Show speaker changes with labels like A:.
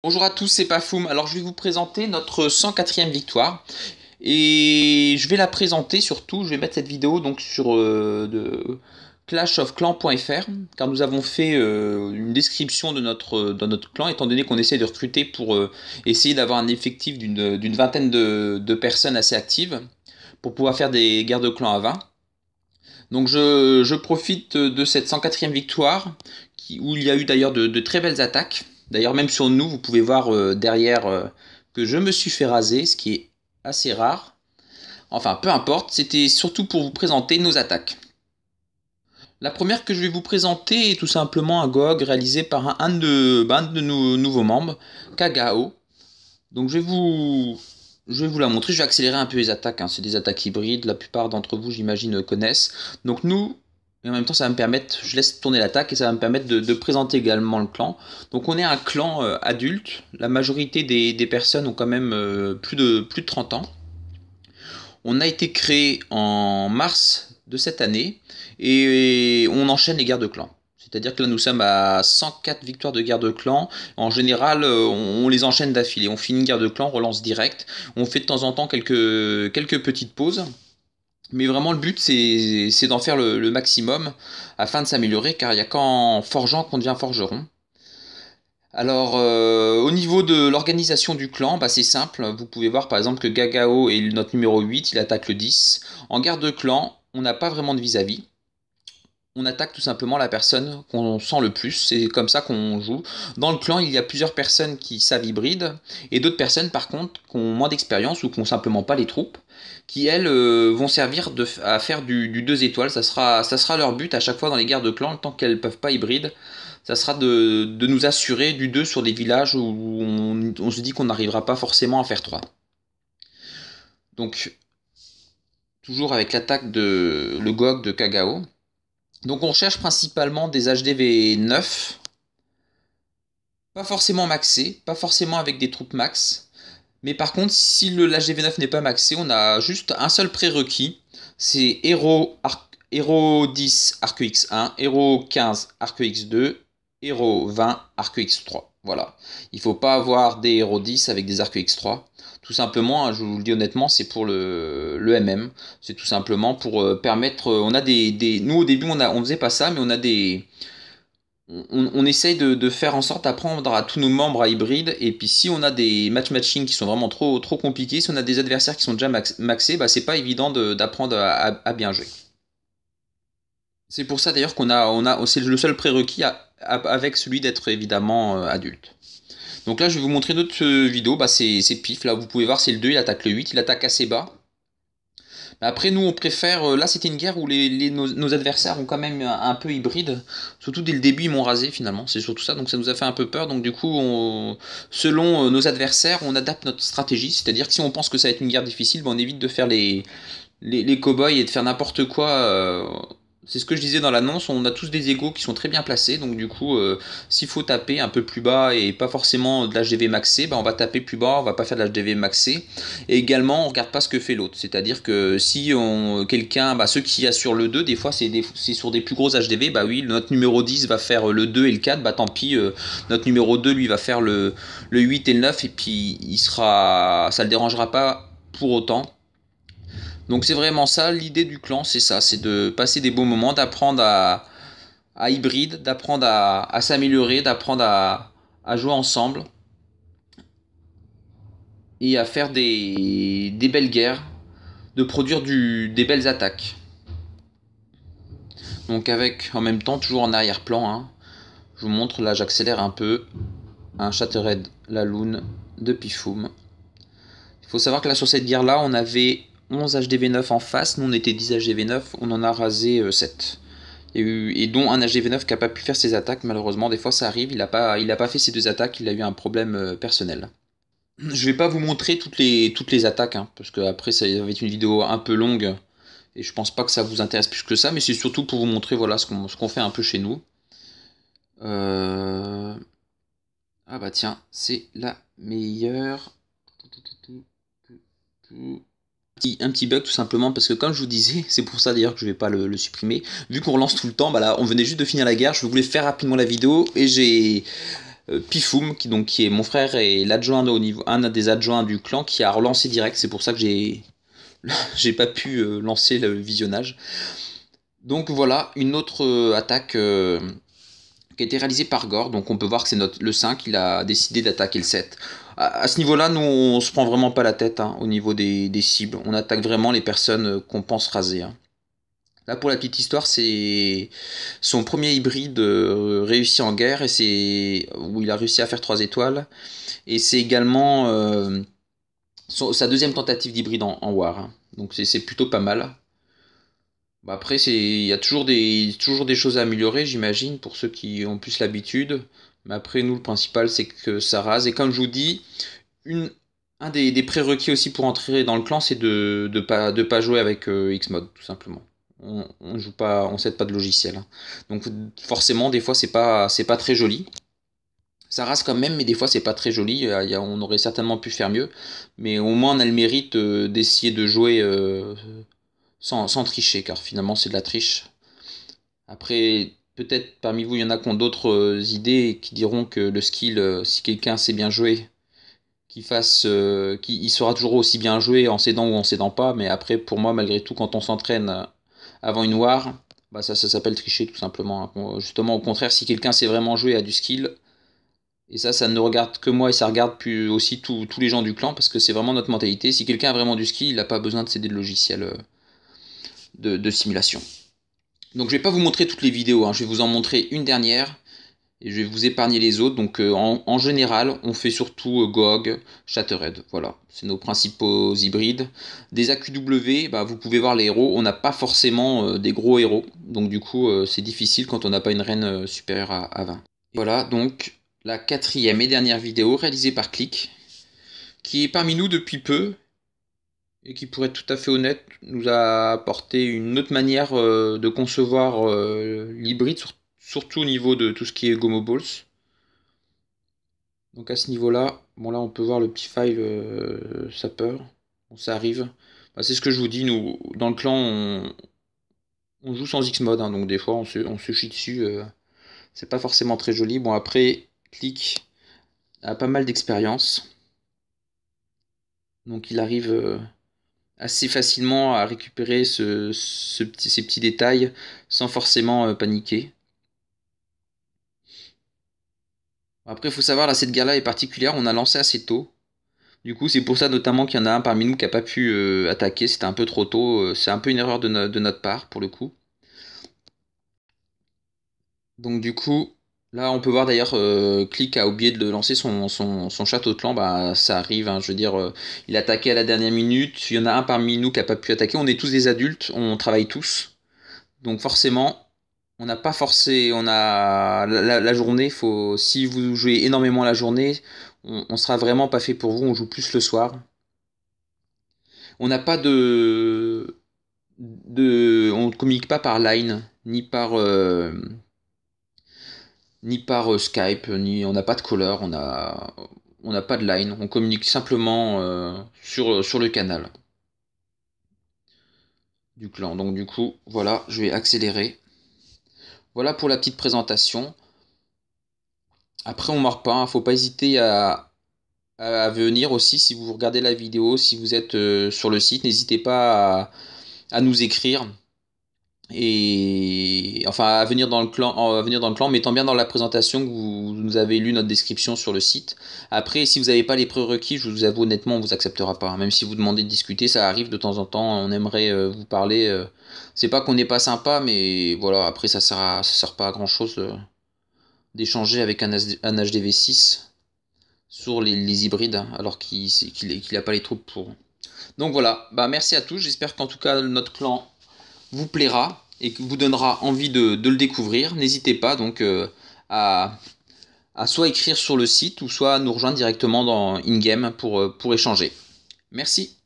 A: Bonjour à tous, c'est Pafoum. Alors je vais vous présenter notre 104e victoire et je vais la présenter surtout, je vais mettre cette vidéo donc sur clashofclans.fr car nous avons fait une description de notre clan étant donné qu'on essaie de recruter pour essayer d'avoir un effectif d'une vingtaine de personnes assez actives pour pouvoir faire des guerres de clans à 20. Donc je profite de cette 104e victoire où il y a eu d'ailleurs de très belles attaques. D'ailleurs même sur nous, vous pouvez voir derrière que je me suis fait raser, ce qui est assez rare. Enfin peu importe, c'était surtout pour vous présenter nos attaques. La première que je vais vous présenter est tout simplement un GOG réalisé par un de nos nouveaux membres, Kagao. Donc je vais vous la montrer, je vais accélérer un peu les attaques, hein. C'est des attaques hybrides, la plupart d'entre vous j'imagine connaissent. Donc nous, et en même temps ça va me permettre, je laisse tourner l'attaque et ça va me permettre de présenter également le clan. Donc on est un clan adulte, la majorité des personnes ont quand même plus de 30 ans. On a été créé en mars de cette année et on enchaîne les guerres de clans. C'est-à-dire que là nous sommes à 104 victoires de guerre de clan. En général on les enchaîne d'affilée. On finit une guerre de clan, on relance direct. On fait de temps en temps quelques petites pauses. Mais vraiment le but c'est d'en faire le maximum afin de s'améliorer car il n'y a qu'en forgeant qu'on devient forgeron. Alors, au niveau de l'organisation du clan, bah, c'est simple. Vous pouvez voir par exemple que Gagao est notre numéro 8, il attaque le 10. En guerre de clan, on n'a pas vraiment de vis-à-vis. On attaque tout simplement la personne qu'on sent le plus, c'est comme ça qu'on joue. Dans le clan, il y a plusieurs personnes qui savent hybride, et d'autres personnes par contre qui ont moins d'expérience ou qui n'ont simplement pas les troupes, qui elles vont servir à faire du 2 étoiles. Ça sera leur but à chaque fois dans les guerres de clan, tant qu'elles ne peuvent pas hybride. Ça sera de nous assurer du 2 sur des villages où on se dit qu'on n'arrivera pas forcément à faire 3. Donc, toujours avec l'attaque de le GOG de Kagao. Donc on cherche principalement des HDV 9, pas forcément maxés, pas forcément avec des troupes max. Mais par contre, si l'HDV 9 n'est pas maxé, on a juste un seul prérequis, c'est Héros 10 Arc X1, Héros 15 Arc X2, Héros 20 Arc X3. Voilà. Il ne faut pas avoir des Héros 10 avec des Arc X3. Tout simplement, hein, je vous le dis honnêtement, c'est pour le MM. C'est tout simplement pour permettre. On a nous au début, on faisait pas ça, mais on a des. On essaye de faire en sorte d'apprendre à tous nos membres à hybride. Et puis si on a des matching qui sont vraiment trop compliqués, si on a des adversaires qui sont déjà maxés, bah, c'est pas évident d'apprendre à bien jouer. C'est pour ça d'ailleurs c'est le seul prérequis avec celui d'être évidemment adulte. Donc là je vais vous montrer notre vidéo, bah, c'est pif, là vous pouvez voir c'est le 2, il attaque le 8, il attaque assez bas. Après nous on préfère, là c'était une guerre où nos adversaires ont quand même un peu hybride, surtout dès le début ils m'ont rasé finalement, c'est surtout ça, donc ça nous a fait un peu peur, donc du coup selon nos adversaires on adapte notre stratégie, c'est-à-dire que si on pense que ça va être une guerre difficile, bah, on évite de faire les cow-boys et de faire n'importe quoi. C'est ce que je disais dans l'annonce, on a tous des égos qui sont très bien placés, donc du coup, s'il faut taper un peu plus bas et pas forcément de l'HDV maxé, bah on va taper plus bas, on va pas faire de l'HDV maxé. Et également, on regarde pas ce que fait l'autre, c'est-à-dire que si quelqu'un, bah, ceux qui assurent le 2, des fois c'est sur des plus gros HDV, bah oui, notre numéro 10 va faire le 2 et le 4, bah tant pis, notre numéro 2 lui va faire le 8 et le 9, et puis ça le dérangera pas pour autant. Donc c'est vraiment ça, l'idée du clan, c'est ça, c'est de passer des beaux moments, d'apprendre à hybride, d'apprendre à s'améliorer, d'apprendre à jouer ensemble et à faire des belles guerres, de produire des belles attaques. Donc avec en même temps, toujours en arrière-plan, hein, je vous montre, là j'accélère un peu, un Shattered Laloon de Pifoum. Il faut savoir que là sur cette guerre là, on avait 11 HDV9 en face, nous on était 10 HDV9, on en a rasé 7. Et dont un HDV9 qui n'a pas pu faire ses attaques, malheureusement, des fois ça arrive, il a pas fait ses 2 attaques, il a eu un problème personnel. Je vais pas vous montrer toutes les attaques, hein, parce que après ça va être une vidéo un peu longue, et je pense pas que ça vous intéresse plus que ça, mais c'est surtout pour vous montrer voilà, ce qu'on fait un peu chez nous. Ah bah tiens, c'est la meilleure. Un petit bug tout simplement parce que comme je vous disais, c'est pour ça d'ailleurs que je vais pas le supprimer, vu qu'on relance tout le temps, bah là on venait juste de finir la guerre, je voulais faire rapidement la vidéo et j'ai Pifoum, qui est mon frère et l'adjoint au niveau, un des adjoints du clan, qui a relancé direct. C'est pour ça que j'ai pas pu lancer le visionnage. Donc voilà, une autre attaque qui a été réalisée par Gore. Donc on peut voir que c'est le 5, il a décidé d'attaquer le 7. À ce niveau-là, nous on se prend vraiment pas la tête hein, au niveau des cibles. On attaque vraiment les personnes qu'on pense raser. Hein. Là pour la petite histoire, c'est son premier hybride réussi en guerre et c'est où il a réussi à faire 3 étoiles. Et c'est également sa deuxième tentative d'hybride en War. Hein. Donc c'est plutôt pas mal. Bah après, il y a toujours des choses à améliorer, j'imagine, pour ceux qui ont plus l'habitude. Mais après, nous, le principal, c'est que ça rase. Et comme je vous dis, un des prérequis aussi pour entrer dans le clan, c'est de pas jouer avec Xmod, tout simplement. On joue pas, on s'aide pas de logiciel. Hein. Donc forcément, des fois, c'est pas très joli. Ça rase quand même, mais des fois, c'est pas très joli. On aurait certainement pu faire mieux. Mais au moins, on a le mérite d'essayer de jouer sans tricher, car finalement c'est de la triche. Après, peut-être parmi vous, il y en a qui ont d'autres idées et qui diront que le skill, si quelqu'un sait bien jouer, il sera toujours aussi bien joué en s'aidant ou en s'aidant pas. Mais après, pour moi, malgré tout, quand on s'entraîne avant une war, bah ça s'appelle tricher tout simplement. Hein. Justement, au contraire, si quelqu'un sait vraiment jouer et a du skill, et ça ne regarde que moi et ça regarde plus aussi tous les gens du clan parce que c'est vraiment notre mentalité. Si quelqu'un a vraiment du skill, il n'a pas besoin de s'aider de logiciels de simulation. Donc je vais pas vous montrer toutes les vidéos, hein. Je vais vous en montrer une dernière et je vais vous épargner les autres. Donc en général, on fait surtout GOG, Shattered, voilà, c'est nos principaux hybrides. Des AQW, bah, vous pouvez voir les héros, on n'a pas forcément des gros héros, donc du coup c'est difficile quand on n'a pas une reine supérieure à 20. Et voilà donc la quatrième et dernière vidéo réalisée par Click, qui est parmi nous depuis peu, et qui, pour être tout à fait honnête, nous a apporté une autre manière de concevoir l'hybride, surtout au niveau de tout ce qui est Gomo Balls. Donc à ce niveau-là, bon là on peut voir le petit file sapeur, bon, ça arrive. Bah, c'est ce que je vous dis, nous, dans le clan, on joue sans Xmod, hein, donc des fois on se chie dessus, c'est pas forcément très joli. Bon après, Click a pas mal d'expérience, donc il arrive assez facilement à récupérer ces petits détails sans forcément paniquer. Après, il faut savoir, là, cette guerre-là est particulière, on a lancé assez tôt. Du coup, c'est pour ça notamment qu'il y en a un parmi nous qui n'a pas pu attaquer, c'était un peu trop tôt. C'est un peu une erreur de notre part, pour le coup. Donc du coup, là, on peut voir d'ailleurs, Click a oublié de lancer son château de clan, bah ça arrive, hein, je veux dire, il a attaqué à la dernière minute, il y en a un parmi nous qui n'a pas pu attaquer, on est tous des adultes, on travaille tous. Donc forcément, on n'a pas forcé, on a la journée, si vous jouez énormément la journée, on sera vraiment pas fait pour vous, on joue plus le soir. On n'a pas on ne communique pas par line, ni par Skype, on n'a pas de caller, on n'a pas de line, on communique simplement sur le canal du clan. Donc du coup, voilà, je vais accélérer. Voilà pour la petite présentation. Après, on ne marque pas, hein, faut pas hésiter à venir aussi si vous regardez la vidéo, si vous êtes sur le site, n'hésitez pas à nous écrire et enfin à venir dans le clan, mettant bien dans la présentation que vous nous avez lu notre description sur le site. Après, si vous n'avez pas les prérequis, je vous avoue honnêtement, on vous acceptera pas. Même si vous demandez de discuter, ça arrive de temps en temps, on aimerait vous parler. C'est pas qu'on n'est pas sympa, mais voilà, après ça sert pas à grand chose d'échanger avec un HDV6 sur les hybrides, hein, alors qu'il n'a pas les troupes pour. Donc voilà, bah merci à tous, j'espère qu'en tout cas notre clan vous plaira et vous donnera envie de le découvrir. N'hésitez pas donc à soit écrire sur le site ou soit nous rejoindre directement dans in-game pour échanger. Merci.